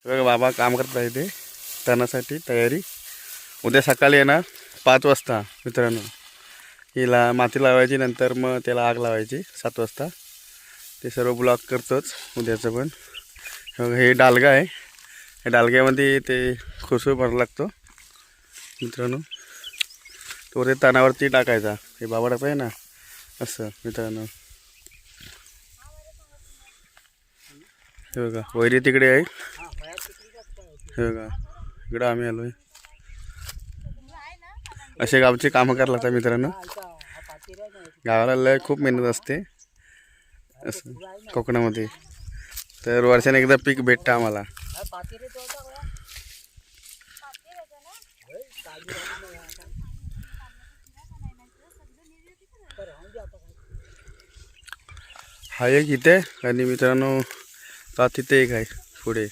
बघा बाबा काम करत आहे ते तणासाठी तयारी. उद्या सकाळी येणार 5 वाजता मित्रांनो. हिला माती लावायची, नंतर मग त्याला आग लावायची 7 वाजता. ते सर्व ब्लॉक करतोच उद्याचं पण. हे डालगा आहे, या डालग्यामध्ये ते खुसू भरायला लागतो मित्रांनो. तो ते तणावरती टाकायचा. हे बाबा टाकत आहे ना असं मित्रांनो. हे बघा वैरी तिकडे आहे. हे बघा इकडं आम्ही आलोय. असे गावचे कामं करायला लागतात मित्रांनो. गावाला लय खूप मेहनत असते असं कोकणामध्ये. तर वर्षाने एकदा पीक भेटतं आम्हाला. हा एक इथे आणि मित्रांनो तिथे एक आहे पुढे.